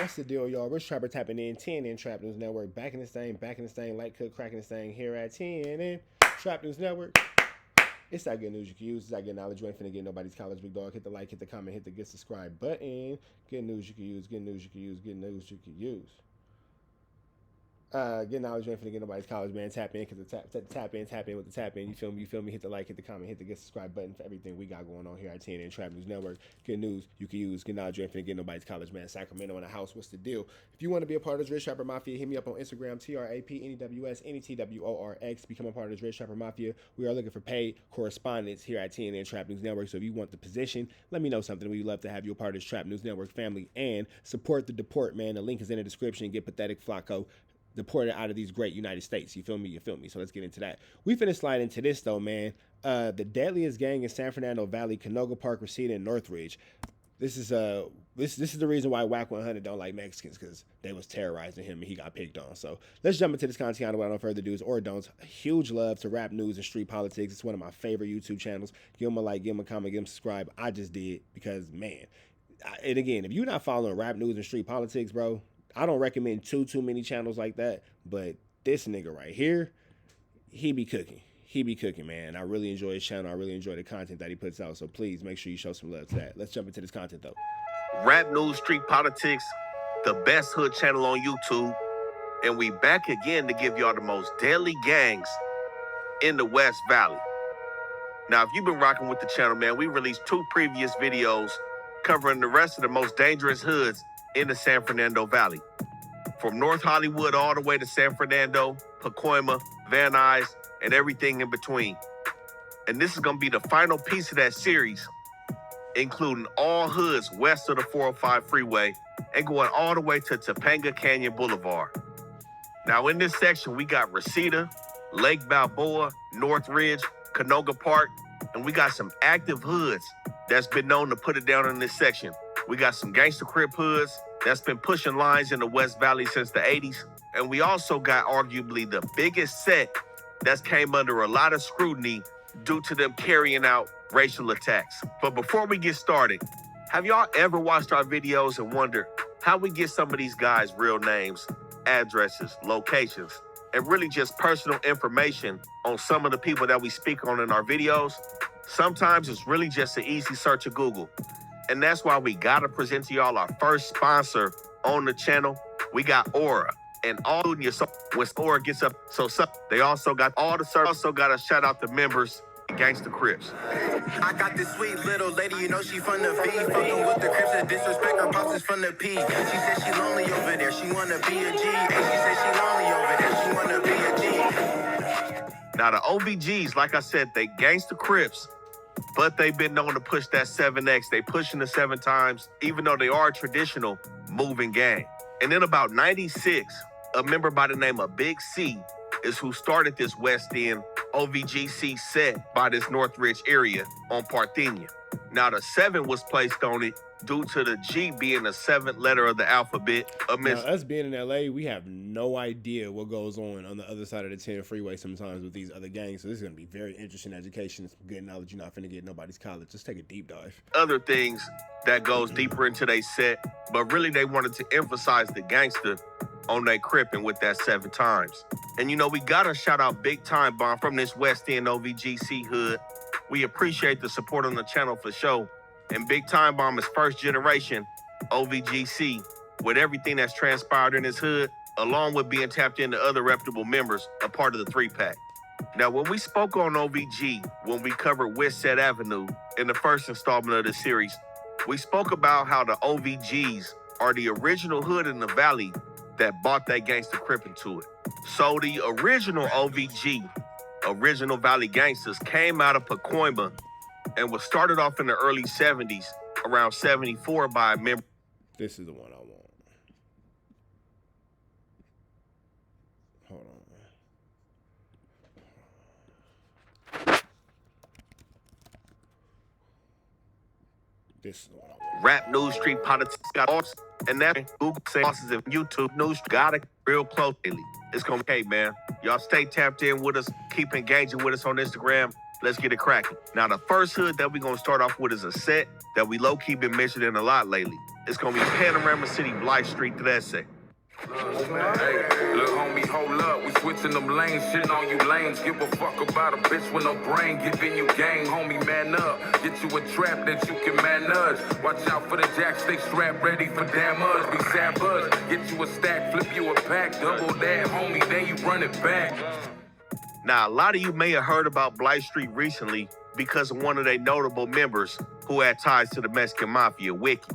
What's the deal, y'all? Rich Trapper tapping in 10 in Trap News Network. Back in this thing, light cook, cracking this thing here at 10 in Trap News Network. It's that good news you can use. It's that good knowledge. You ain't finna get nobody's college, big dog. Hit the like, hit the comment, hit the get subscribe button. Good news you can use. Good news you can use. Good news you can use. Good knowledge. You ain't finna get nobody's college, man. Tap in, because the tap in with the tap in. You feel me? You feel me? Hit the like, hit the comment, hit the get subscribe button for everything we got going on here at 10 in Trap News Network. Good news you can use. Good knowledge. You ain't finna get nobody's college, man. Sacramento in the house. What's the deal? If you want to be a part of this Rich Trapper Mafia, hit me up on Instagram, TRAPNEWS, become a part of this Rich Trapper Mafia. We are looking for paid correspondents here at 10 in Trap News Network. So if you want the position, let me know something. We'd love to have you a part of this Trap News Network family and support the deport, man. The link is in the description. Get pathetic Flakko deported out of these great United States. You feel me? You feel me? So let's get into that. We finna slide into this though, man. The deadliest gang in San Fernando Valley, Canoga Park, Reseda, and Northridge. This is the reason why Whack 100 don't like Mexicans, because they was terrorizing him and he got picked on. So let's jump into this content without no further ado or don'ts. Huge love to rap news and street politics. It's one of my favorite YouTube channels. Give them a like, give them a comment, give them a subscribe. I just did because, man. And again, if you're not following rap news and street politics, bro, I don't recommend too many channels like that, but this nigga right here, he be cooking. He be cooking, man. I really enjoy his channel. I really enjoy the content that he puts out, so please make sure you show some love to that. Let's jump into this content, though. Rap news, street politics, the best hood channel on YouTube, and we back again to give y'all the most deadly gangs in the West Valley. Now, if you've been rocking with the channel, man, we released 2 previous videos covering the rest of the most dangerous hoods in the San Fernando Valley. From North Hollywood all the way to San Fernando, Pacoima, Van Nuys, and everything in between. And this is going to be the final piece of that series, including all hoods west of the 405 freeway and going all the way to Topanga Canyon Boulevard. Now in this section, we got Reseda, Lake Balboa, Northridge, Canoga Park, and we got some active hoods that's been known to put it down in this section. We got some gangster crip hoods that's been pushing lines in the West Valley since the 80s. And we also got arguably the biggest set that's came under a lot of scrutiny due to them carrying out racial attacks. But before we get started, have y'all ever watched our videos and wondered how we get some of these guys' real names, addresses, locations, and really just personal information on some of the people that we speak on in our videos? Sometimes it's really just an easy search of Google. And that's why we gotta present to y'all our first sponsor on the channel. We got Aura, and all in your when Aura gets up, they also got all the service. Also got to shout out the members, Gangsta Crips. I got this sweet little lady, you know she from the V, fucking with the Crips and disrespect her pops is from the P. She said she lonely over there, she wanna be a G. And she said she lonely over there, she wanna be a G. Now the OVGs, like I said, they Gangsta Crips. But they've been known to push that 7X. They pushing the 7 times, even though they are a traditional moving gang. And in about 96, a member by the name of Big C is who started this West End OVGC set by this Northridge area on Parthenia. Now the 7 was placed on it due to the G being the 7th letter of the alphabet. Now, us being in LA, we have no idea what goes on the other side of the 10 freeway sometimes with these other gangs. So this is going to be very interesting education, some good knowledge. You're not finna get nobody's college. Just take a deep dive. Other things that goes deeper into their set, but really they wanted to emphasize the gangster on their cripping with that 7 times. And you know, we gotta shout out Big Time Bomb from this West End OVGC hood. We appreciate the support on the channel for sure. And Big Time Bomb is first generation OVGC with everything that's transpired in his hood, along with being tapped into other reputable members, a part of the 3-pack. Now, when we spoke on OVG, when we covered West Set Avenue in the first installment of this series, we spoke about how the OVGs are the original hood in the valley that bought that gangster crip into it. So the original OVG, original Valley Gangsters, came out of Pacoima and was started off in the early 70s, around 74 by a member. This is the one I want. Hold on. This is the one I want. Rap news, street politics, got all, and that Google bosses and YouTube news got it real close lately. It's gonna be okay, man. Y'all stay tapped in with us, keep engaging with us on Instagram, Let's get it cracking. Now, the first hood that we're going to start off with is a set that we low-key been mentioning a lot lately. It's going to be Panorama City, Blythe Street, 13. Hey, look, homie, hold up. We switching them lanes, shitting on you lanes. Give a fuck about a bitch with no brain. Giving you game, homie, man up. Get you a trap that you can manage. Watch out for the jacks, stay strapped, ready for damage. Be savage, get you a stack, flip you a pack. Double that, homie, then you run it back. Now, a lot of you may have heard about Blythe Street recently because of one of their notable members who had ties to the Mexican Mafia, Wiki.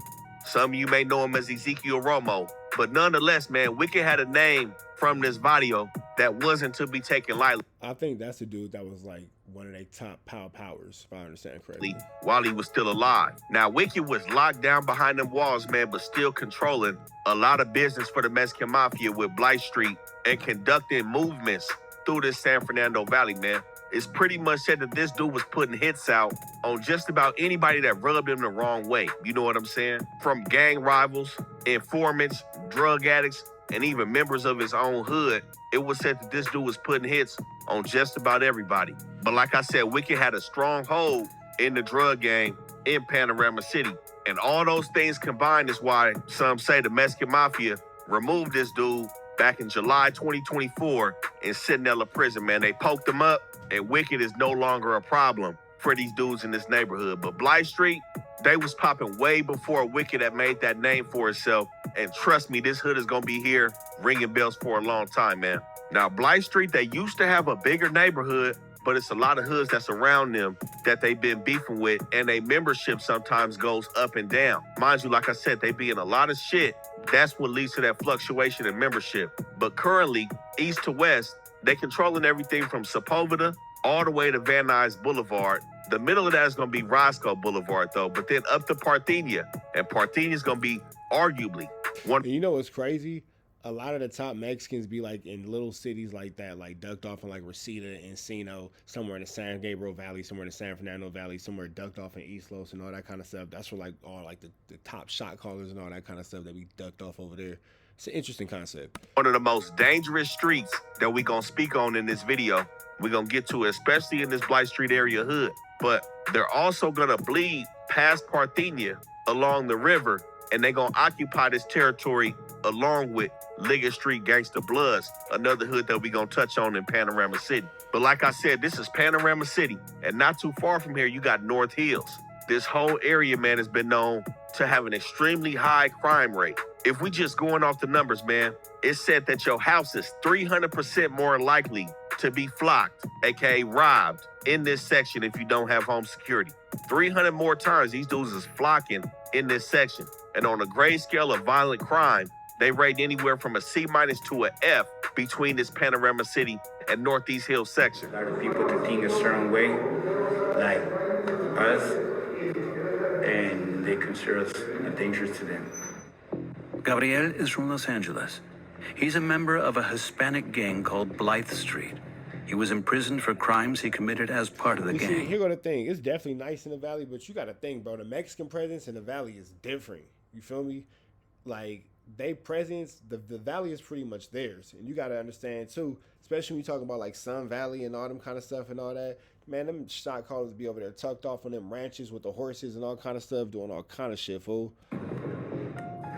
Some of you may know him as Ezekiel Romo, but nonetheless, man, Wiki had a name from this video that wasn't to be taken lightly. I think that's the dude that was like one of their top powers, if I understand correctly. While he was still alive. Now, Wiki was locked down behind them walls, man, but still controlling a lot of business for the Mexican Mafia with Blythe Street and conducting movements through this San Fernando Valley, man. It's pretty much said that this dude was putting hits out on just about anybody that rubbed him the wrong way. You know what I'm saying? From gang rivals, informants, drug addicts, and even members of his own hood. It was said that this dude was putting hits on just about everybody. But like I said, Wicked had a strong hold in the drug game in Panorama City. And all those things combined is why some say the Mexican Mafia removed this dude back in July 2024 in Centinela Prison, man. They poked him up, and Wicked is no longer a problem for these dudes in this neighborhood. But Blythe Street, they was popping way before Wicked had made that name for itself. And trust me, this hood is going to be here ringing bells for a long time, man. Now, Blythe Street, they used to have a bigger neighborhood, but it's a lot of hoods that's around them that they've been beefing with, and their membership sometimes goes up and down. Mind you, like I said, they be in a lot of shit. That's what leads to that fluctuation in membership. But currently, east to west, they controlling everything from Sepulveda all the way to Van Nuys Boulevard. The middle of that is going to be Roscoe Boulevard, though, but then up to Parthenia. And Parthenia is going to be arguably one. And you know what's crazy? A lot of the top Mexicans be like in little cities like that, like ducked off in like Reseda, Encino, somewhere in the San Gabriel Valley, somewhere in the San Fernando Valley, somewhere ducked off in East Los and all that kind of stuff. That's where like all like the top shot callers and all that kind of stuff that be ducked off over there. It's an interesting concept. One of the most dangerous streets that we gonna speak on in this video. We're gonna get to it, especially in this Blythe Street area hood. But they're also gonna bleed past Parthenia along the river, and they're gonna occupy this territory along with Liger Street Gangsta Bloods, another hood that we're gonna touch on in Panorama City. But like I said, this is Panorama City, and not too far from here, you got North Hills. This whole area, man, has been known to have an extremely high crime rate. If we just going off the numbers, man, it's said that your house is 300% more likely to be flocked, aka robbed, in this section if you don't have home security. 300 more times these dudes is flocking in this section. And on a grade scale of violent crime, they rate anywhere from a C- to a F between this Panorama City and Northeast Hills section. A lot of people can think a certain way, like us, and they consider us dangerous to them. Gabriel is from Los Angeles. He's a member of a Hispanic gang called Blythe Street. He was imprisoned for crimes he committed as part of the gang. See, here go the thing. It's definitely nice in the Valley, but you got to think, bro. The Mexican presence in the Valley is different. You feel me? Like, they presence, the Valley is pretty much theirs. And you got to understand, too, especially when you talk about, like, Sun Valley and all them kind of stuff and all that. Man, them shot callers be over there tucked off on them ranches with the horses and all kind of stuff, doing all kind of shit, fool.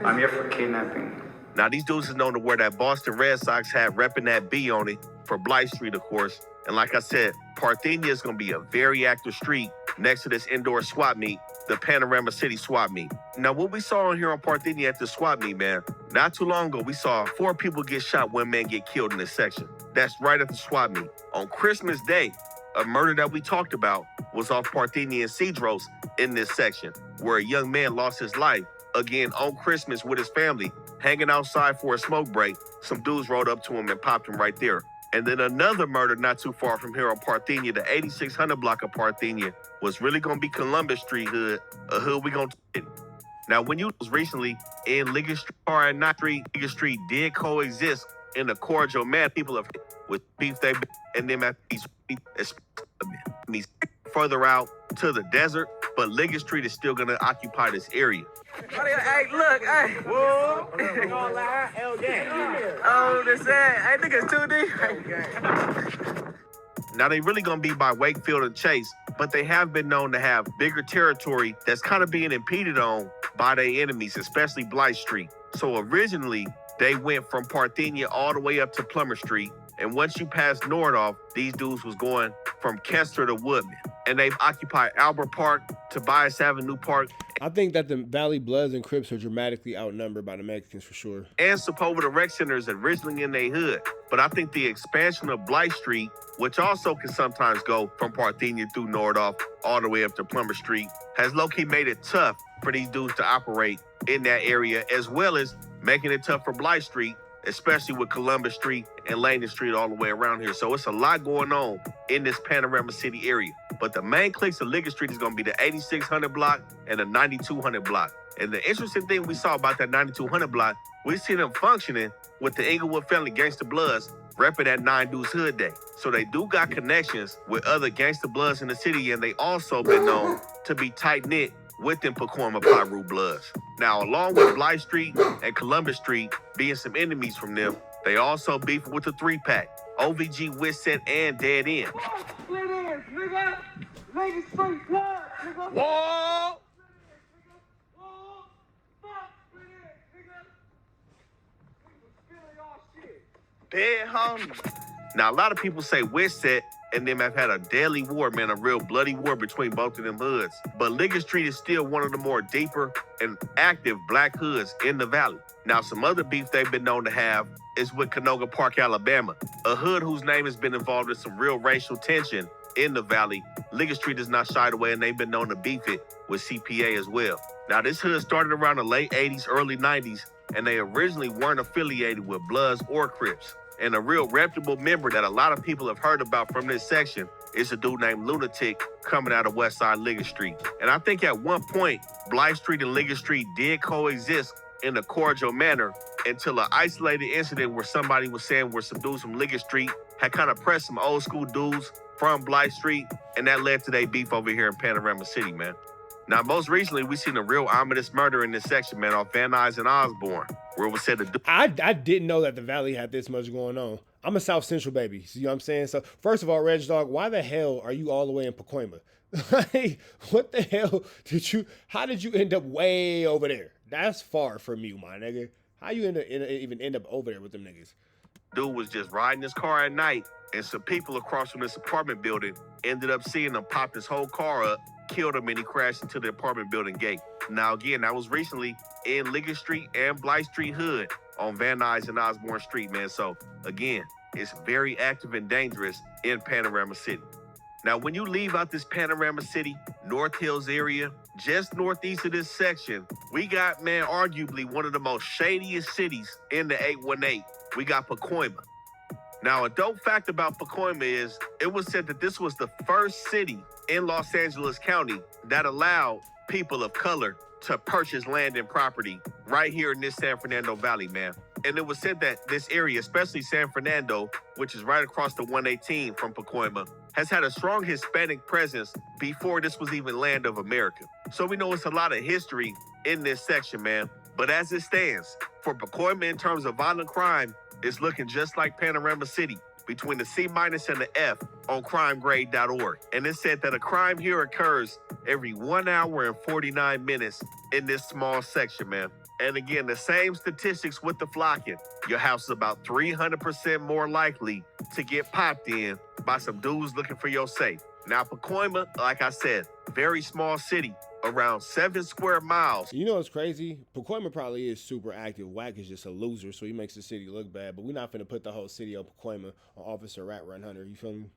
I'm here for kidnapping. Now, these dudes is known to wear that Boston Red Sox hat, repping that B on it for Blythe Street, of course. And like I said, Parthenia is going to be a very active street next to this indoor swap meet, the Panorama City swap meet. Now, what we saw on here on Parthenia at the swap meet, man, not too long ago, we saw 4 people get shot, 1 man get killed in this section. That's right at the swap meet. On Christmas Day, a murder that we talked about was off Parthenia and Cedros in this section, where a young man lost his life, again, on Christmas with his family, hanging outside for a smoke break. Some dudes rode up to him and popped him right there. And then another murder not too far from here on Parthenia, the 8600 block of Parthenia, was really going to be Columbus Street hood, a hood we going to... Now, when you was recently in Liger Street or at Knott Street, Liger Street did coexist in a cordial manner. People have with beef they and them at these further out to the desert, but Liger Street is still going to occupy this area. Hey, look, hey. Whoa. Oh, this that. Hey, niggas 2D. Now, they really gonna be by Wakefield and Chase, but they have been known to have bigger territory that's kind of being impeded on by their enemies, especially Blythe Street. So originally, they went from Parthenia all the way up to Plummer Street. And once you pass Nordoff, these dudes was going from Kester to Woodman. And they've occupied Albert Park, Tobias Avenue Park. I think that the Valley Bloods and Crips are dramatically outnumbered by the Mexicans for sure. And Sepulveda Rec Center is originally in their hood. But I think the expansion of Blythe Street, which also can sometimes go from Parthenia through Nordoff all the way up to Plummer Street, has low-key made it tough for these dudes to operate in that area, as well as making it tough for Blythe Street, especially with Columbus Street and Laney Street all the way around here. So it's a lot going on in this Panorama City area. But the main clicks of Liger Street is going to be the 8600 block and the 9200 block. And the interesting thing we saw about that 9200 block, we see them functioning with the Inglewood Family Gangsta Bloods repping that 9 Deuce Hood Day. So they do got connections with other Gangsta Bloods in the city, and they also been known to be tight-knit with them Pacoima Piru Bloods. Now, along with Blythe Street and Columbus Street being some enemies from them, they also beef with the 3-pack, OVG, Witset, and Dead End. Split ends, nigga. Liger Street, what, nigga? Whoa! Whoa! Fuck, split ends, nigga. Niggas spilling y'all shit. Dead homie. Now, a lot of people say Witset and them have had a deadly war, man, a real bloody war between both of them hoods. But Liger Street is still one of the more deeper and active black hoods in the valley. Now, some other beef they've been known to have is with Canoga Park, Alabama, a hood whose name has been involved in some real racial tension in the valley. Liger Street is not shied away, and they've been known to beef it with CPA as well. Now, this hood started around the late 80s, early 90s, and they originally weren't affiliated with Bloods or Crips. And a real reputable member that a lot of people have heard about from this section is a dude named Lunatic coming out of Westside Liger Street. And I think at one point, Blythe Street and Liger Street did coexist in a cordial manner until an isolated incident where somebody was saying where some dudes from Liger Street had kind of pressed some old school dudes from Blythe Street, and that led to their beef over here in Panorama City, man. Now, most recently, we seen a real ominous murder in this section, man, off Van Nuys and Osborne, where it was said to I didn't know that the Valley had this much going on. I'm a South Central baby, see what I'm saying? So, first of all, Reg Dog, why the hell are you all the way in Pacoima? Like, what the hell how did you end up way over there? That's far from you, my nigga. How you even end up over there with them niggas? dude was just riding his car at night, and some people across from this apartment building ended up seeing him pop his whole car up, killed him, and he crashed into the apartment building gate. Now, again, that was recently in Liger Street and Blythe Street Hood on Van Nuys and Osborne Street, man. So, again, it's very active and dangerous in Panorama City. Now, when you leave out this Panorama City, North Hills area, just northeast of this section, we got, man, arguably one of the most shadiest cities in the 818. We got Pacoima. Now, a dope fact about Pacoima is it was said that this was the first city in Los Angeles County that allowed people of color to purchase land and property right here in this San Fernando Valley, man. And it was said that this area, especially San Fernando, which is right across the 118 from Pacoima, has had a strong Hispanic presence before this was even land of America. So we know it's a lot of history in this section, man. But as it stands, for Pacoima in terms of violent crime, it's looking just like Panorama City, between the C- and the F on crimegrade.org. And it said that a crime here occurs every 1 hour and 49 minutes in this small section, man. And again, the same statistics with the flocking. Your house is about 300% more likely to get popped in by some dudes looking for your safe. Now, Pacoima, like I said, very small city, around 7 square miles. You know what's crazy? Pacoima probably is super active. Wack is just a loser, so he makes the city look bad. But we're not finna put the whole city on Pacoima on Officer Rat Run Hunter. You feel me?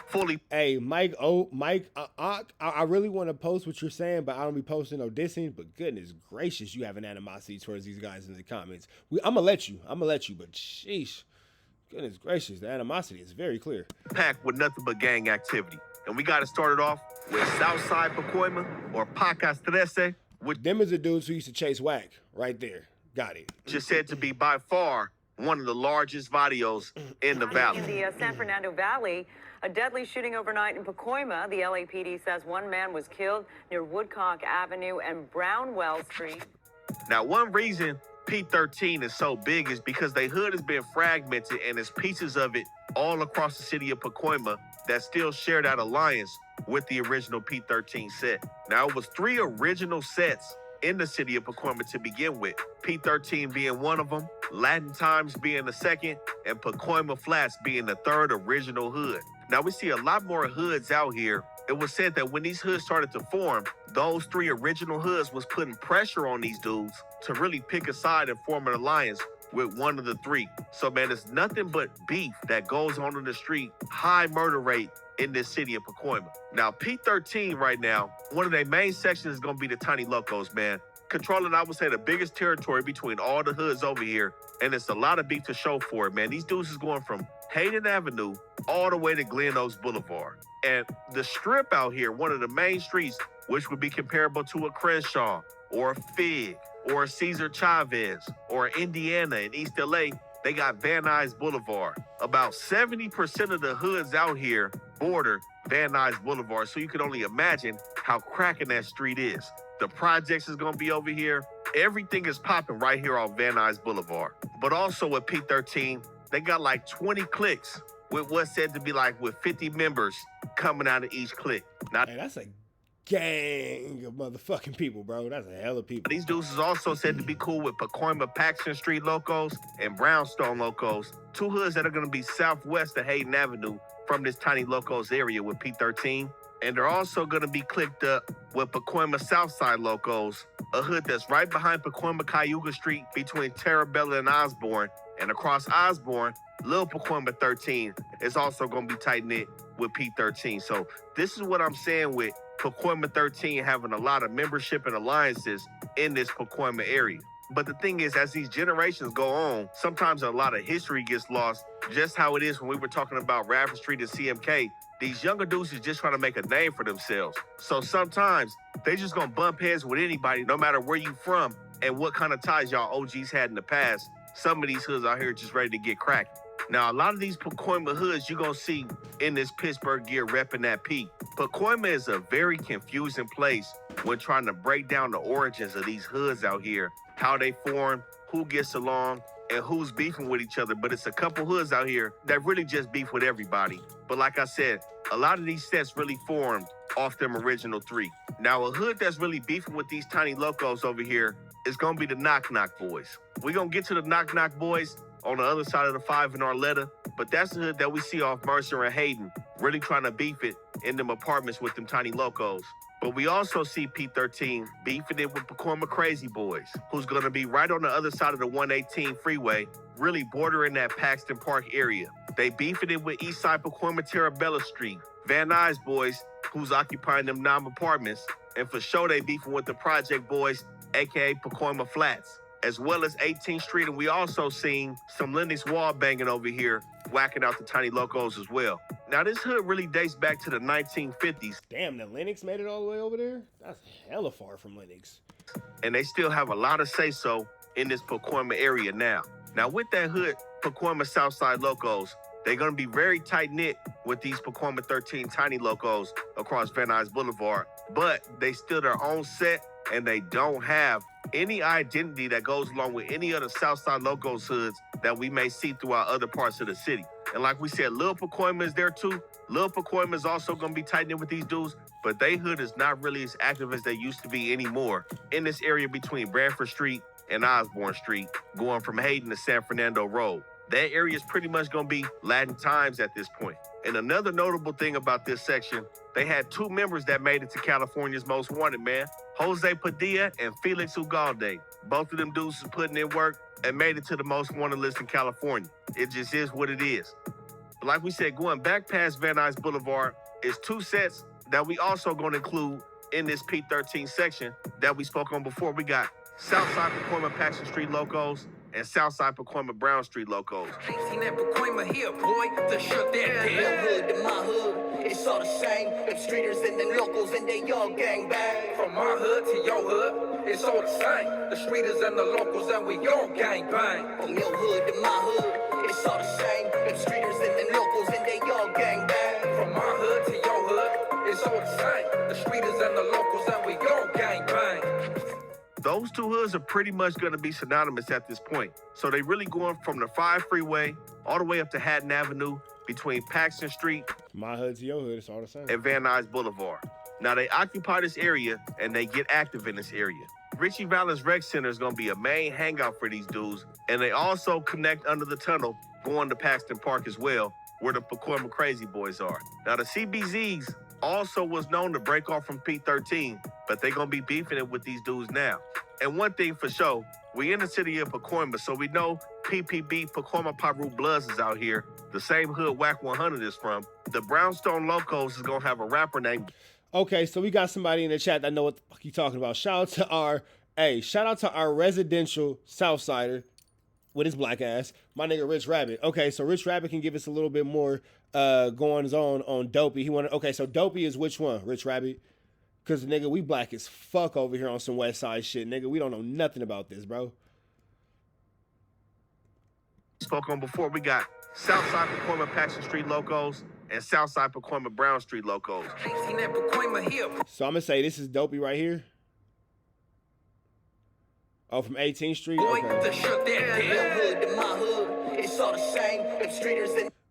Fully. Hey, Mike, I really want to post what you're saying, but I don't be posting no dissing. But goodness gracious, you have an animosity towards these guys in the comments. I'm gonna let you, but sheesh. Goodness gracious, the animosity is very clear. Packed with nothing but gang activity. And we got to start it off with Southside Pacoima, or Pacas Trece, which them is the dudes who used to chase Wack right there. Got it. Just said to be by far one of the largest barrios in the valley. In the San Fernando Valley, a deadly shooting overnight in Pacoima. The LAPD says one man was killed near Woodcock Avenue and Brownwell Street. Now, one reason P13 is so big is because their hood has been fragmented and there's pieces of it all across the city of Pacoima that still share that alliance with the original P13 set. Now, it was 3 original sets in the city of Pacoima to begin with, P13 being one of them, Latin Times being the second, and Pacoima Flats being the third original hood. Now, we see a lot more hoods out here. It was said that when these hoods started to form, those 3 original hoods was putting pressure on these dudes to really pick a side and form an alliance with one of the 3. So, man, it's nothing but beef that goes on in the street, high murder rate in this city of Pacoima. Now, P13 right now, one of their main sections is going to be the Tiny Locos, man. Controlling, I would say, the biggest territory between all the hoods over here, and it's a lot of beef to show for it, man. These dudes is going from Hayden Avenue all the way to Glen Oaks Boulevard. And the strip out here, one of the main streets, which would be comparable to a Crenshaw or a Fig or a Cesar Chavez or Indiana in East LA, they got Van Nuys Boulevard. About 70% of the hoods out here border Van Nuys Boulevard, so you can only imagine how cracking that street is. The projects is gonna be over here. Everything is popping right here on Van Nuys Boulevard. But also with P13, they got like 20 cliques with what's said to be like with 50 members coming out of each clique. Now, Hey, that's a gang of motherfucking people, bro. That's a hell of people. these dudes is also said to be cool with Pacoima Paxton Street locos and Brownstone locos, 2 hoods that are going to be southwest of Hayden Avenue from this Tiny Locos area with P13. And they're also going to be clicked up with Pacoima Southside locos, a hood that's right behind Pacoima Cayuga Street between Terabella and Osborne. And across Osborne, Lil Pacoima 13 is also going to be tight-knit with P13. So this is what I'm saying with Pacoima 13 having a lot of membership and alliances in this Pacoima area. But the thing is, as these generations go on, sometimes a lot of history gets lost, just how it is when we were talking about Radford Street and CMK. These younger dudes is just trying to make a name for themselves. So sometimes they just gonna bump heads with anybody, no matter where you from and what kind of ties y'all OGs had in the past. Some of these hoods out here just ready to get cracked. Now, a lot of these Pacoima hoods you're gonna see in this Pittsburgh gear repping that P. Pacoima is a very confusing place when trying to break down the origins of these hoods out here, how they form, who gets along, and who's beefing with each other. But it's a couple hoods out here that really just beef with everybody. But like I said, a lot of these sets really formed off them original 3. Now, a hood that's really beefing with these Tiny Locos over here is gonna be the Knock Knock Boys. We're gonna get to the Knock Knock Boys on the other side of the 5 in Arletta, but that's the hood that we see off Mercer and Hayden, really trying to beef it in them apartments with them Tiny Locos. But we also see P13 beefing it with Pacoima Crazy Boys, who's gonna be right on the other side of the 118 freeway, really bordering that Paxton Park area. They beefing it with Eastside Pacoima Terabella Street, Van Nuys Boys, who's occupying them 9 apartments, and for sure they beefing with the Project Boys, aka Pacoima Flats, as well as 18th Street, and we also seen some Lennox wall banging over here, whacking out the Tiny Locos as well. Now, this hood really dates back to the 1950s. Damn, the Lennox made it all the way over there? That's hella far from Lennox. And they still have a lot of say-so in this Pacoima area now. Now, with that hood, Pacoima Southside Locos, they're going to be very tight-knit with these Pacoima 13 Tiny Locos across Van Nuys Boulevard, but they still their own set, and they don't have any identity that goes along with any other Southside Locos hoods that we may see throughout other parts of the city. And like we said, Lil Pacoima is there too. Lil Pacoima is also going to be tight-knit with these dudes, but they hood is not really as active as they used to be anymore in this area between Bradford Street and Osborne Street, going from Hayden to San Fernando Road. That area is pretty much going to be Latin Times at this point. And another notable thing about this section, they had 2 members that made it to California's Most Wanted, man. Jose Padilla and Felix Ugalde. Both of them dudes is putting in work and made it to the Most Wanted list in California. It just is what it is. But like we said, going back past Van Nuys Boulevard is 2 sets that we also going to include in this P13 section that we spoke on before. We got Southside Pacoima Paxton Street Locos and Southside Pacoima Brown Street Locos. Ain't seen that Pacoima here, boy. The shook that Your hood to my hood, it's all the same. Them streeters and them locals and they all gang bang. From my hood to your hood, it's all the same. The streeters and the locals and we all gang bang. From your hood to my hood, it's all the same. Them streeters and them locals and they all gang bang. From my hood to your hood, it's all the same. The streeters and the locals and we all gang bang. Those 2 hoods hoods are pretty much going to be synonymous at this point. So they really going from the 5 freeway all the way up to Hatton Avenue between Paxton Street, my hood to your hood, it's all the same, and Van Nuys Boulevard. Now they occupy this area and they get active in this area. Richie Valens Rec Center is going to be a main hangout for these dudes, and they also connect under the tunnel going to Paxton Park as well, where the Pacoima Crazy Boys are. Now the CBZs also was known to break off from P13, but they're going to be beefing it with these dudes now. And one thing for sure, we in the city of Pacoima, so we know PPB, Pacoima Piru Bloods is out here. The same hood Whack 100 is from. The Brownstone Locos is going to have a rapper named... Okay, so we got somebody in the chat that know what the fuck you talking about. Shout out to our residential Southsider with his black ass, my nigga Rich Rabbit. Okay, so Rich Rabbit can give us a little bit more goings on Dopey. Okay, so Dopey is which one, Rich Rabbit? Because, nigga, we black as fuck over here on some West Side shit, nigga. We don't know nothing about this, bro. Spoke on before, we got Southside Pacoima Paxton Street Locos and Southside Pacoima Brown Street Locos. So I'm going to say this is Dopey right here. Oh, from 18th Street? Okay.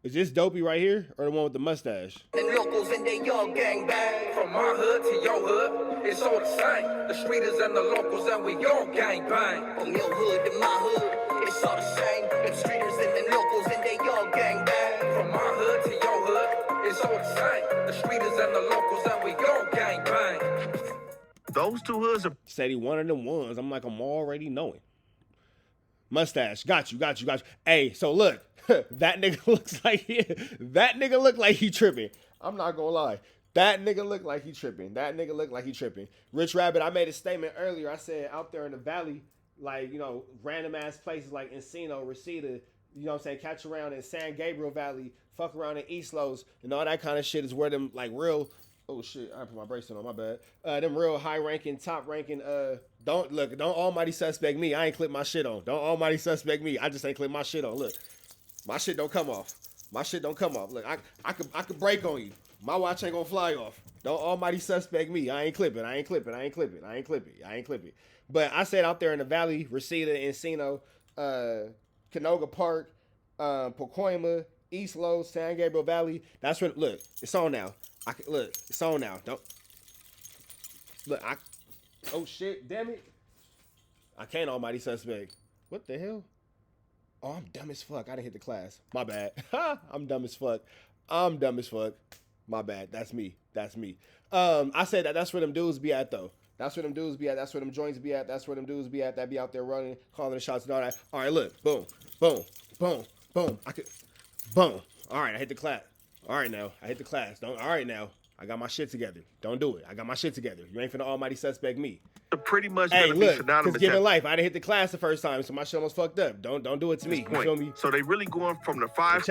Is this Dopey right here, or the one with the mustache? From my hood to your hood, it's all the same. The streeters and the locals, and we all gang bang. From your hood to my hood, it's all the same. The streeters and the locals, and they all gang bang. From my hood to your hood, it's all the same. The streeters and the locals, and we all gang bang. Those two hoods are... Said he one of them ones. I'm like, I'm already knowing. Mustache. Got you. Hey, so look. That nigga looks like he tripping. I'm not gonna lie. That nigga look like he tripping. Rich Rabbit, I made a statement earlier. I said out there in the valley, like, you know, random ass places like Encino, Reseda, you know what I'm saying, catch around in San Gabriel Valley, fuck around in East Los, and all that kind of shit is where them like real... Oh shit, I put my bracelet on, my bad. Them real high ranking, top ranking, don't almighty suspect me. I ain't clip my shit on. Don't almighty suspect me. I just ain't clip my shit on. Look, my shit don't come off. Look, I could break on you. My watch ain't gonna fly off. Don't almighty suspect me. I ain't clipping. But I said out there in the valley, Reseda, Encino, Canoga Park, Pacoima, East Los, San Gabriel Valley. That's where, look, it's on now. It's on now. Don't look. Oh shit! Damn it! I can't almighty suspect. What the hell? Oh, I'm dumb as fuck. I didn't hit the class. My bad. I'm dumb as fuck. My bad. That's me. I said that's where them dudes be at though. That's where them dudes be at. That's where them joints be at. That's where them dudes be at. That be out there running, calling the shots and all that. All right, look. Boom. Boom. All right, I hit the class. All right, now. I hit the class. All right, now. I got my shit together. Don't do it. I got my shit together. You ain't finna almighty suspect me. Pretty much hey, gonna look, be synonymous. Cause given life, I didn't hit the class the first time, so my shit almost fucked up. Don't do it to me. You feel me? So they really going from the 5... The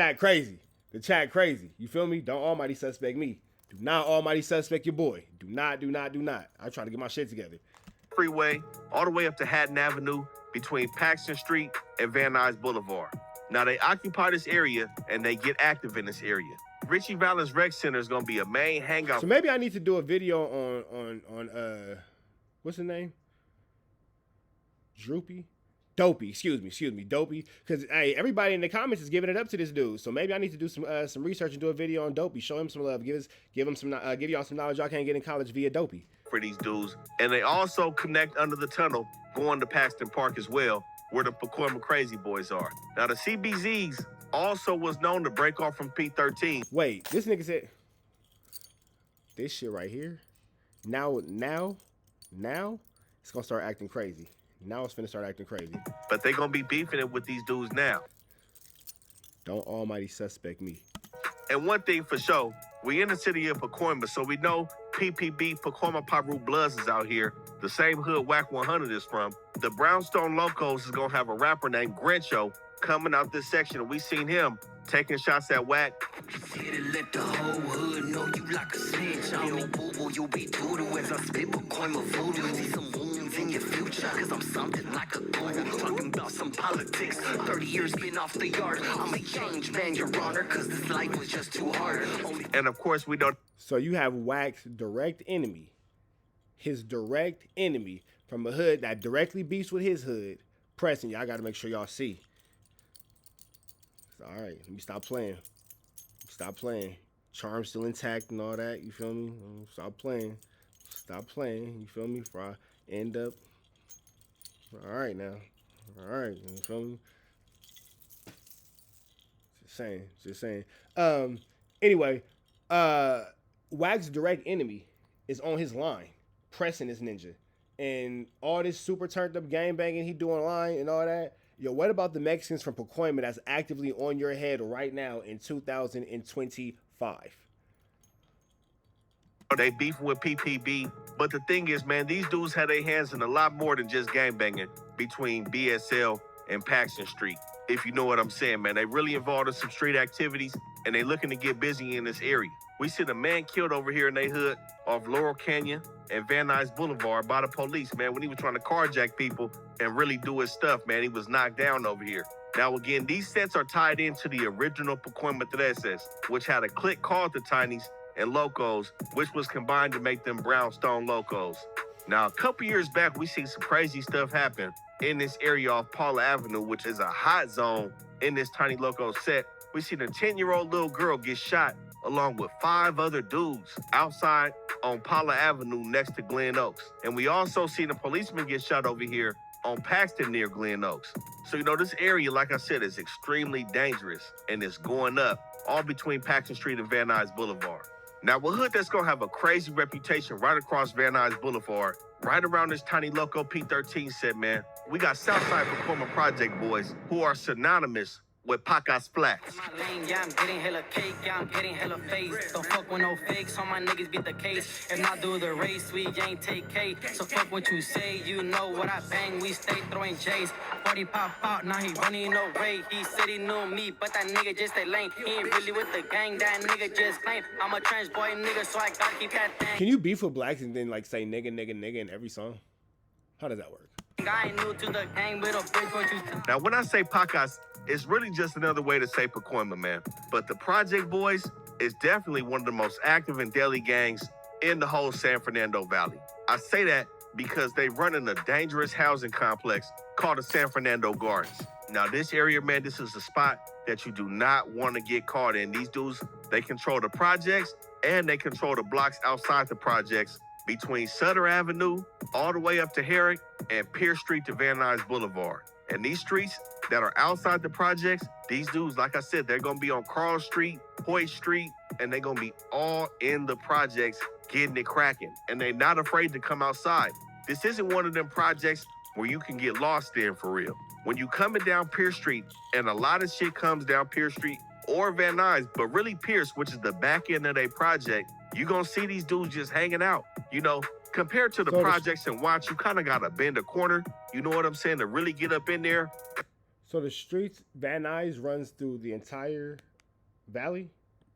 chat crazy. You feel me? Don't almighty suspect me. Do not almighty suspect your boy. Do not. I try to get my shit together. Freeway all the way up to Hatton Avenue between Paxton Street and Van Nuys Boulevard. Now they occupy this area and they get active in this area. Richie Valens Rec Center is gonna be a main hangout. So maybe I need to do a video on what's his name? Dopey, excuse me, Dopey. Because hey, everybody in the comments is giving it up to this dude. So maybe I need to do some research and do a video on Dopey. Show him some love. Give y'all some knowledge y'all can't get in college via Dopey. For these dudes, and they also connect under the tunnel going to Paxton Park as well, where the Pacoima Crazy Boys are. Now the CBZs also was known to break off from P13. Wait, this nigga said this shit right here. Now it's gonna start acting crazy. Now it's finna start acting crazy. But they gonna be beefing it with these dudes now. Don't almighty suspect me. And one thing for sure, we in the city of Pacoima, so we know PPB, Pacoima Piru Bloods is out here. The same hood Whack 100 is from. The Brownstone Locos is gonna have a rapper named Grincho coming out this section, and we seen him taking shots at Whack. Let the whole hood know you like a snitch. I'm no boo-boo, you be doodle as I spit Pacoima voodoo. See some wounds in your future, cause I'm something like a ghoul. Talking about some politics, 30 years been off the yard. I'm a change man, your honor, cause this life was just too hard. And of course we don't. So you have Whack's direct enemy. His direct enemy from a hood that directly beefs with his hood. Pressing, y'all got to make sure y'all see. All right, let me stop playing. Stop playing. Charm still intact and all that. You feel me? Stop playing. Stop playing. You feel me? Before I end up. All right now. All right. You feel me? Just saying. Anyway, Wag's direct enemy is on his line, pressing this ninja. And all this super turned up gangbanging he doing online and all that. Yo, what about the Mexicans from Pacoima that's actively on your head right now in 2025? They beefing with PPB, but the thing is, man, these dudes had their hands in a lot more than just gangbanging between BSL and Paxton Street. If you know what I'm saying, man, they really involved in some street activities and they looking to get busy in this area. We seen a man killed over here in they hood off Laurel Canyon and Van Nuys Boulevard by the police, man, when he was trying to carjack people and really do his stuff, man. He was knocked down over here. Now, again, these sets are tied into the original Pacoima Tres, which had a clique called the Tinies and Locos, which was combined to make them Brownstone Locos. Now, a couple years back, we seen some crazy stuff happen in this area off Paula Avenue, which is a hot zone in this Tiny Loco set. We seen a 10-year-old little girl get shot along with 5 other dudes outside on Paula Avenue next to Glen Oaks. And we also seen a policeman get shot over here on Paxton near Glen Oaks. So, you know, this area, like I said, is extremely dangerous and it's going up all between Paxton Street and Van Nuys Boulevard. Now, a hood that's gonna have a crazy reputation right across Van Nuys Boulevard, right around this Tiny Loco P13 set, man, we got Southside Pacoima Project boys who are synonymous with Pacas Flats. My lane, yeah, I'm getting hella cake, yeah, I'm getting hella face. Don't fuck with no fakes, all my niggas beat the case. If not do the race, we ain't take K. So fuck what you say, you know what I bang, we stay throwing J's. 40 pop out, now he running away. He said he knew me, but that nigga just a lame. He ain't really with the gang, that nigga just claim. I'm a trans boy nigga, so I gotta keep that thing. Can you beef with blacks and then like say nigga, nigga, nigga in every song? How does that work? I ain't new to the gang, but a bitch what you. Now, when I say Pacas, it's really just another way to say Pacoima, man. But the Project Boys is definitely one of the most active and deadly gangs in the whole San Fernando Valley. I say that because they run in a dangerous housing complex called the San Fernando Gardens. Now, this area, man, this is a spot that you do not want to get caught in. These dudes, they control the projects and they control the blocks outside the projects between Sutter Avenue all the way up to Herrick and Pierce Street to Van Nuys Boulevard. And these streets that are outside the projects, these dudes, like I said, they're going to be on Carl Street, Hoyt Street, and they're going to be all in the projects getting it cracking. And they're not afraid to come outside. This isn't one of them projects where you can get lost in for real. When you coming down Pierce Street, and a lot of shit comes down Pierce Street or Van Nuys, but really Pierce, which is the back end of their project, you're going to see these dudes just hanging out. You know, compared to the projects and Watts, you kind of got to bend a corner. You know what I'm saying? To really get up in there. So the streets, Van Nuys runs through the entire valley?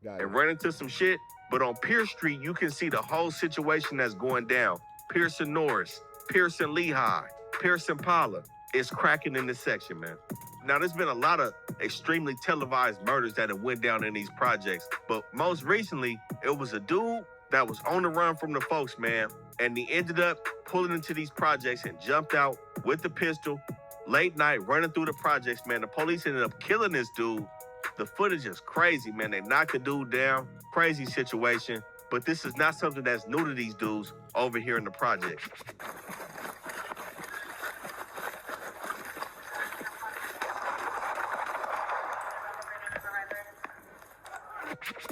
Got it. And run into some shit. But on Pierce Street, you can see the whole situation that's going down. Pearson Norris, Pearson Lehigh, Pearson Paula. It's cracking in this section, man. Now, there's been a lot of extremely televised murders that have went down in these projects. But most recently, it was a dude that was on the run from the folks, man. And he ended up pulling into these projects and jumped out with the pistol, late night, running through the projects, man. The police ended up killing this dude. The footage is crazy, man. They knocked the dude down. Crazy situation. But this is not something that's new to these dudes over here in the projects.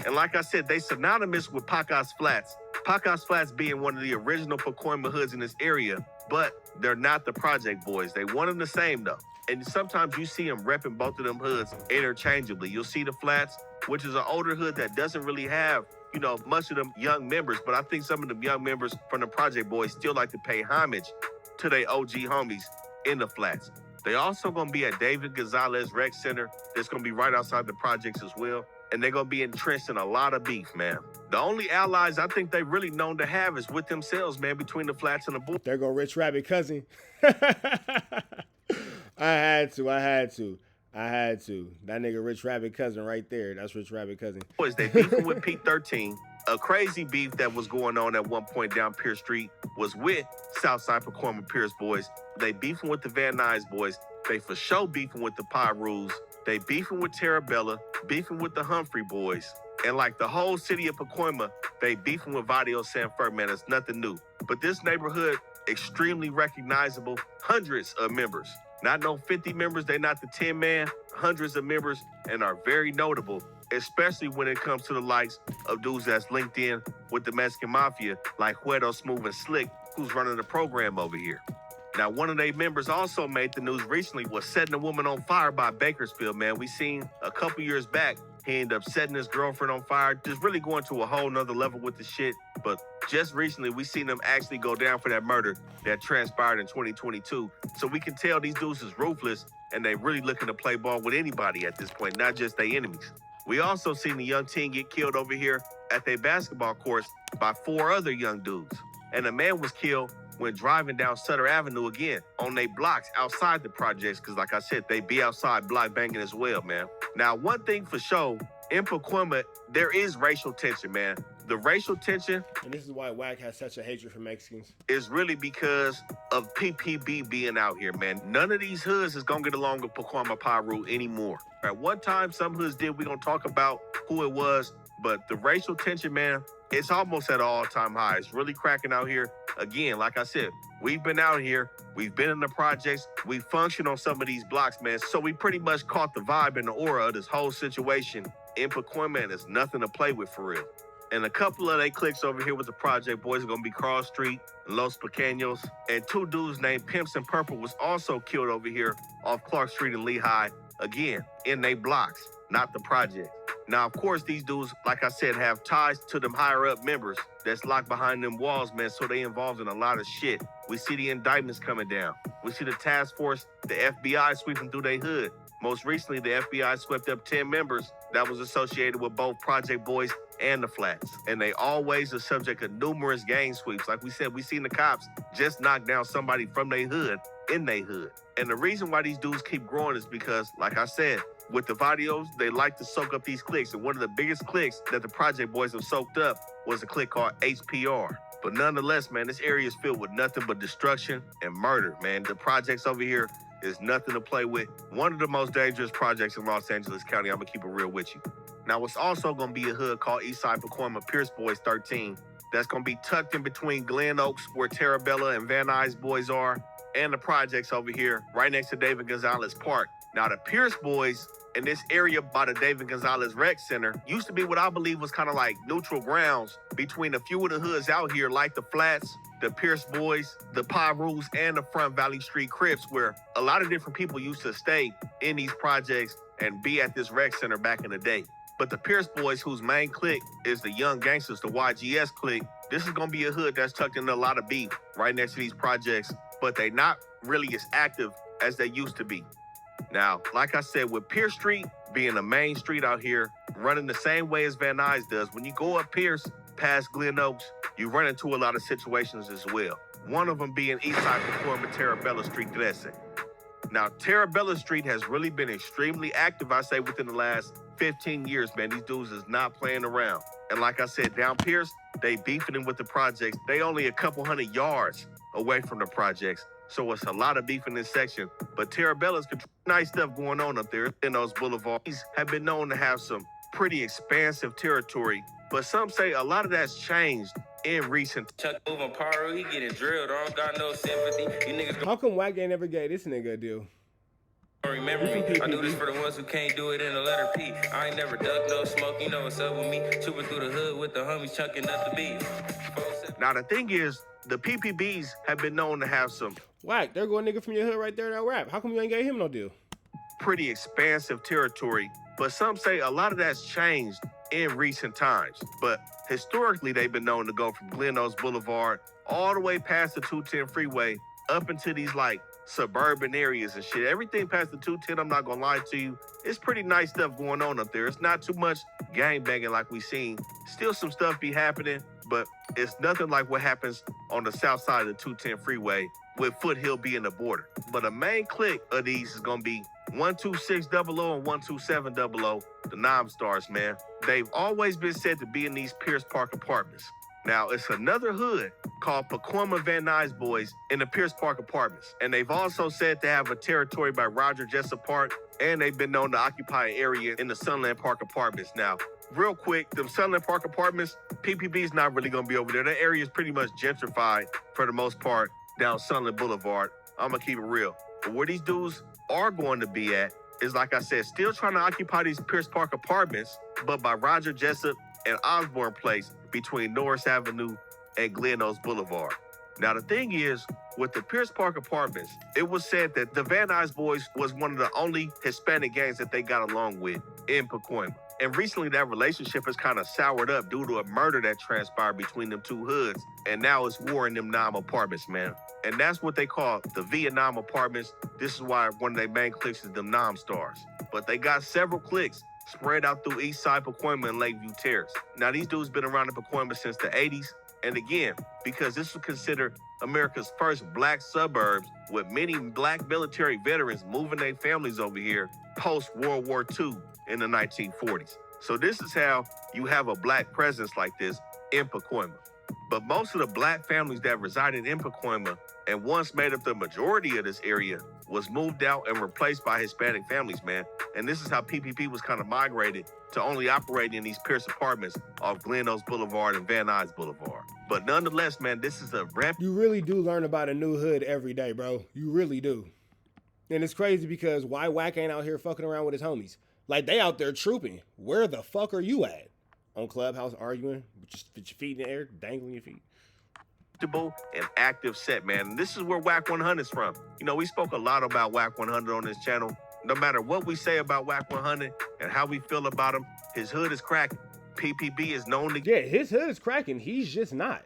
And like I said, they synonymous with Pacas Flats. Pacas Flats being one of the original Pacoima hoods in this area, but they're not the Project Boys. They one and the same, though. And sometimes you see them repping both of them hoods interchangeably. You'll see the Flats, which is an older hood that doesn't really have, you know, much of them young members, but I think some of them young members from the Project Boys still like to pay homage to their OG homies in the Flats. They also gonna be at David Gonzalez Rec Center. That's gonna be right outside the projects as well. And they're gonna be entrenched in a lot of beef, man. The only allies I think they really known to have is with themselves, man, between the Flats and the Bulls. There go Rich Rabbit cousin. I had to. I had to. That nigga Rich Rabbit cousin right there. That's Rich Rabbit cousin. Boys, they beefing with P13. A crazy beef that was going on at one point down Pierce Street was with Southside Pacoima Pierce boys. They beefing with the Van Nuys boys. They for sure beefing with the Pirus. They beefing with Terabella, beefing with the Humphrey boys. And like the whole city of Pacoima, they beefing with Vadio San Fernando, man. It's nothing new. But this neighborhood, extremely recognizable, hundreds of members. Not no 50 members, they not the 10-man, hundreds of members, and are very notable, especially when it comes to the likes of dudes that's linked in with the Mexican Mafia, like Huedo Smooth and Slick, who's running the program over here. Now, one of their members also made the news recently, was setting a woman on fire by Bakersfield, man. We seen a couple years back, he ended up setting his girlfriend on fire, just really going to a whole nother level with the shit. But just recently, we seen them actually go down for that murder that transpired in 2022. So we can tell these dudes is ruthless, and they really looking to play ball with anybody at this point, not just their enemies. We also seen the young teen get killed over here at their basketball course by 4 other young dudes. And a man was killed when driving down Sutter Avenue again on their blocks outside the projects, because like I said, they be outside block banging as well, man. Now, one thing for sure, in Pacoima, there is racial tension, man. The racial tension, and this is why Wack has such a hatred for Mexicans, is really because of PPB being out here, man. None of these hoods is gonna get along with Pacoima Piru anymore. At one time, some hoods did. We're gonna talk about who it was, but the racial tension, man, it's almost at an all-time high. It's really cracking out here. Again, like I said, we've been out here, we've been in the projects, we function on some of these blocks, man. So we pretty much caught the vibe and the aura of this whole situation in Pacoima, and it's nothing to play with for real. And a couple of they clicks over here with the project boys are gonna be Cross Street and Los Pequeños. And 2 dudes named Pimps and Purple was also killed over here off Clark Street and Lehigh, again, in they blocks, not the project. Now, of course, these dudes, like I said, have ties to them higher up members that's locked behind them walls, man, so they involved in a lot of shit. We see the indictments coming down. We see the task force, the FBI sweeping through their hood. Most recently, the FBI swept up 10 members that was associated with both Project Boys and the Flats. And they always are subject of numerous gang sweeps. Like we said, we seen the cops just knock down somebody from their hood in their hood. And the reason why these dudes keep growing is because, like I said, with the Vadios, they like to soak up these cliques. And one of the biggest cliques that the Project Boys have soaked up was a clique called HPR. But nonetheless, man, this area is filled with nothing but destruction and murder, man. The projects over here is nothing to play with. One of the most dangerous projects in Los Angeles County. I'm gonna keep it real with you. Now, it's also gonna be a hood called Eastside Pacoima Pierce Boys 13. That's gonna be tucked in between Glen Oaks, where Terabella and Van Nuys boys are, and the projects over here, right next to David Gonzalez Park. Now, the Pierce boys in this area by the David Gonzalez Rec Center used to be what I believe was kind of like neutral grounds between a few of the hoods out here, like the Flats, the Pierce boys, the Pirus, and the Front Valley Street Crips, where a lot of different people used to stay in these projects and be at this rec center back in the day. But the Pierce boys, whose main clique is the Young Gangsters, the YGS clique, this is gonna be a hood that's tucked into a lot of beef right next to these projects, but they not really as active as they used to be. Now, like I said, with Pierce Street being the main street out here, running the same way as Van Nuys does, when you go up Pierce past Glen Oaks, you run into a lot of situations as well. One of them being Eastside Pacoima Terabella Street, Gresse. Now, Terabella Street has really been extremely active, I say, within the last 15 years, man. These dudes is not playing around. And like I said, down Pierce, they beefing with the projects. They only a couple hundred yards away from the projects. So it's a lot of beef in this section. But Terabella's nice stuff going on up there in those boulevards. These have been known to have some pretty expansive territory, but some say a lot of that's changed in recent. Chuck moving Piru, he getting drilled. I don't got no sympathy. You niggas How come Wack ain't never gave this nigga a deal? remember me. I do this for the ones who can't do it in the letter P. I ain't never ducked no smoke, you know what's up with me. Trooping through the hood with the homies chunking up the beat. Now the thing is, the PPBs have been known to have some Wack, there go a nigga from your hood right there that rap. How come you ain't gave him no deal? pretty expansive territory, but some say a lot of that's changed in recent times. But historically, they've been known to go from Glen Oaks Boulevard all the way past the 210 freeway up into these like suburban areas and shit. Everything past the 210, I'm not gonna lie to you, it's pretty nice stuff going on up there. It's not too much gang banging like we seen. Still some stuff be happening, but it's nothing like what happens on the south side of the 210 freeway with Foothill being the border. But a main clique of these is gonna be 12600 and 12700, the Nom Stars, man. They've always been said to be in these Pierce Park apartments. Now, it's another hood called Pacoima Van Nuys Boys in the Pierce Park apartments. And they've also said to have a territory by Roger Jessup Park, and they've been known to occupy an area in the Sunland Park apartments. Now, real quick, them Sunland Park apartments, PPB is not really going to be over there. That area is pretty much gentrified for the most part down Sunland Boulevard. I'm going to keep it real. But where these dudes are going to be at is, like I said, still trying to occupy these Pierce Park apartments, but by Roger Jessup and Osborne Place between Norris Avenue and Glen Oaks Boulevard. Now, the thing is, with the Pierce Park apartments, it was said that the Van Nuys Boys was one of the only Hispanic gangs that they got along with in Pacoima. And recently, that relationship has kind of soured up due to a murder that transpired between them two hoods. And now it's war in them Nom apartments, man. And that's what they call the Vietnam apartments. This is why one of their main cliques is them Nom Stars. But they got several cliques spread out through East Side Pacoima and Lakeview Terrace. Now, these dudes been around in Pacoima since the 80s. And again, because this was considered America's first black suburbs, with many black military veterans moving their families over here post-World War II in the 1940s. So this is how you have a black presence like this in Pacoima. But most of the black families that resided in Pacoima and once made up the majority of this area was moved out and replaced by Hispanic families, man. And this is how PPP was kind of migrated to only operating in these Pierce apartments off Glen Oaks Boulevard and Van Nuys Boulevard. But nonetheless, man, this is a rep. You really do learn about a new hood every day, bro. You really do. And it's crazy because why Wack ain't out here fucking around with his homies? Like, they out there trooping. Where the fuck are you at? On Clubhouse arguing with your feet in the air, dangling your feet. And active set, man. And this is where Wack 100 is from. You know, we spoke a lot about Wack 100 on this channel. No matter what we say about Wack 100 and how we feel about him, his hood is cracking. PPB is known to... Yeah, his hood is cracking. He's just not.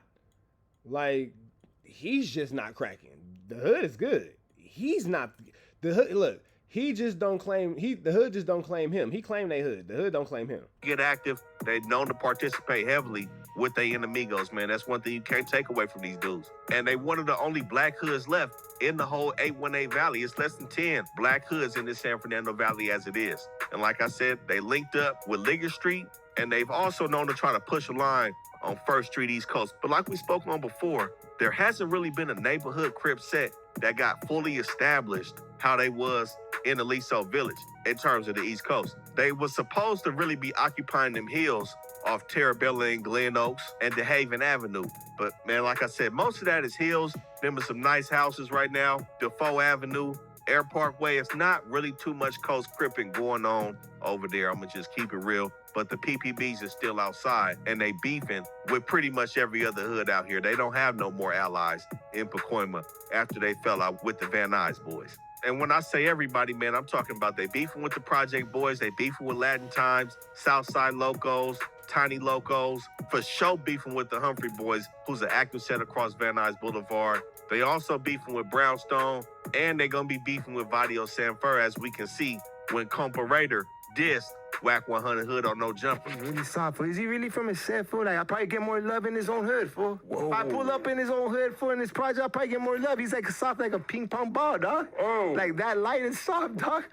Like, he's just not cracking. The hood is good. He's not... The hood, look, he just don't claim... The hood just don't claim him. He claimed they hood. The hood don't claim him. Get active. They known to participate heavily with their enemigos, man. That's one thing you can't take away from these dudes. And they one of the only black hoods left in the whole 818 Valley. It's less than 10 black hoods in the San Fernando Valley as it is. And like I said, they linked up with Liger Street, and they've also known to try to push a line on 1st Street East Coast. But like we spoke on before, there hasn't really been a neighborhood crib set that got fully established how they was in Aliso Village in terms of the East Coast. They was supposed to really be occupying them hills off Terrabella and Glen Oaks and DeHaven Avenue. But man, like I said, most of that is hills. There are some nice houses right now. Defoe Avenue, Air Parkway. It's not really too much coast cripping going on over there. I'm gonna just keep it real. But the PPBs are still outside and they beefing with pretty much every other hood out here. They don't have no more allies in Pacoima after they fell out with the Van Nuys Boys. And when I say everybody, man, I'm talking about they beefing with the Project Boys, they beefing with Latin Times, Southside Locos, Tiny Locos, for sure beefing with the Humphrey Boys, who's an active set across Van Nuys Boulevard. They also beefing with Brownstone, and they're gonna be beefing with Vadio Sanfur, as we can see when Comparator dissed Wack 100 Hood on No Jumper. Really soft, fool. Is he really from his set, fool? Like, I probably get more love in his own hood, fool. Whoa. If I pull up in his own hood, fool, in his project, I probably get more love. He's like soft like a ping pong ball, dog. Oh. Like that light and soft, dog.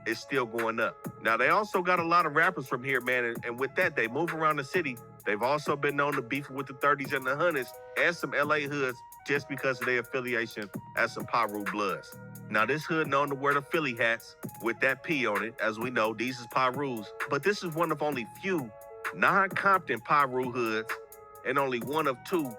It's still going up. Now, they also got a lot of rappers from here, man, and with that, they move around the city. They've also been known to beef with the 30s and the 100s and some LA hoods just because of their affiliation as some Piru Bloods. Now, this hood known to wear the Philly hats with that P on it. As we know, these is Pirus, but this is one of only few non-Compton Piru hoods and only one of 2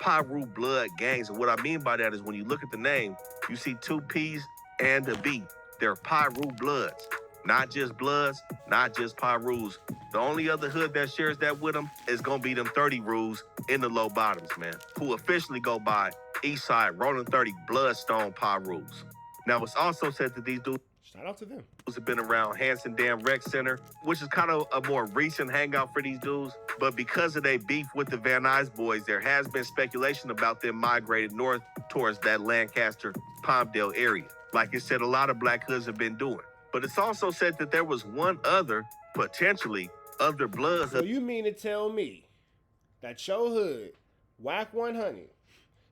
Piru Blood gangs. And what I mean by that is when you look at the name, you see 2 P's and a B. They're Piru Bloods, not just Bloods, not just Pirus. The only other hood that shares that with them is gonna be them 30 Rules in the low bottoms, man, who officially go by Eastside Rolling 30 Bloodstone Pirus. Now, it's also said that these dudes, shout out to them, have been around Hanson Dam Rec Center, which is kind of a more recent hangout for these dudes. But because of their beef with the Van Nuys Boys, there has been speculation about them migrating north towards that Lancaster, Palmdale area. Like it said, a lot of black hoods have been doing. But it's also said that there was one other, potentially, other blood. So you mean to tell me that your hood, Wack 100,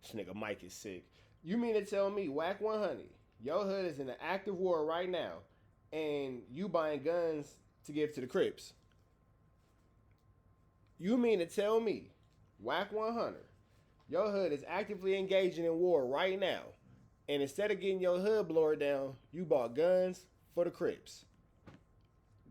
this nigga Mike is sick. You mean to tell me Wack 100, Your hood is in an active war right now, and you buying guns to give to the Crips. You mean to tell me, Whack 100, your hood is actively engaging in war right now, and instead of getting your hood blown down, you bought guns for the Crips?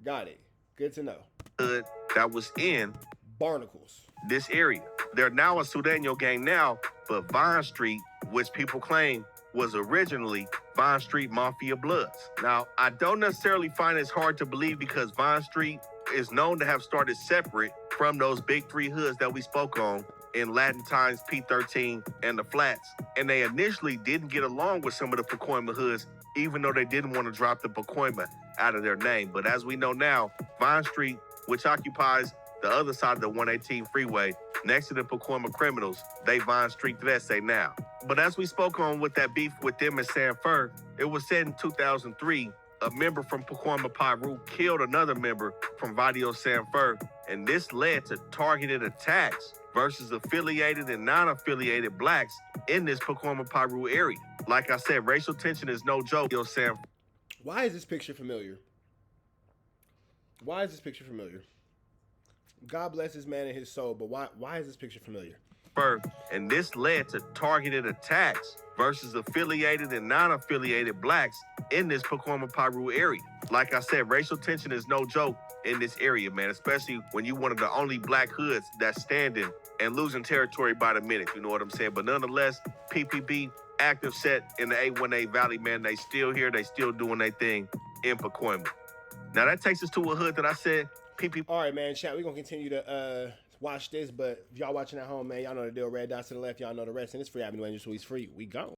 Got it. Good to know. Hood that was in Barnacles. This area. They're now a Sudanio gang now, but Vine Street, which people claim was originally Vine Street Mafia Bloods. Now, I don't necessarily find this hard to believe because Vine Street is known to have started separate from those big three hoods that we spoke on in Latin Times, P13, and the Flats. And they initially didn't get along with some of the Pacoima hoods, even though they didn't want to drop the Pacoima out of their name. But as we know now, Vine Street, which occupies the other side of the 118 freeway, next to the Pacoima criminals, they Vine Street Threats say now. But as we spoke on with that beef with them in San Fer, it was said in 2003, a member from Pacoima Piru killed another member from Vadio San Fer, and this led to targeted attacks versus affiliated and non-affiliated blacks in this Pacoima Piru area. Like I said, racial tension is no joke. Why is this picture familiar? Why is this picture familiar? God bless this man and his soul, but why is this picture familiar? And this led to targeted attacks versus affiliated and non-affiliated blacks in this Pacoima Piru area. Like I said, racial tension is no joke in this area, man, especially when you one of the only black hoods that's standing and losing territory by the minute, you know what I'm saying? But nonetheless, PPB, active set in the A18 Valley, man, they still here, they still doing their thing in Pacoima. Now that takes us to a hood that I said, PPB. All right, man, chat, we're going to continue to watch this, but if y'all watching at home, man, y'all know the deal. Red dots to the left, y'all know the rest. And it's free Avenue Angels, so he's free. We go.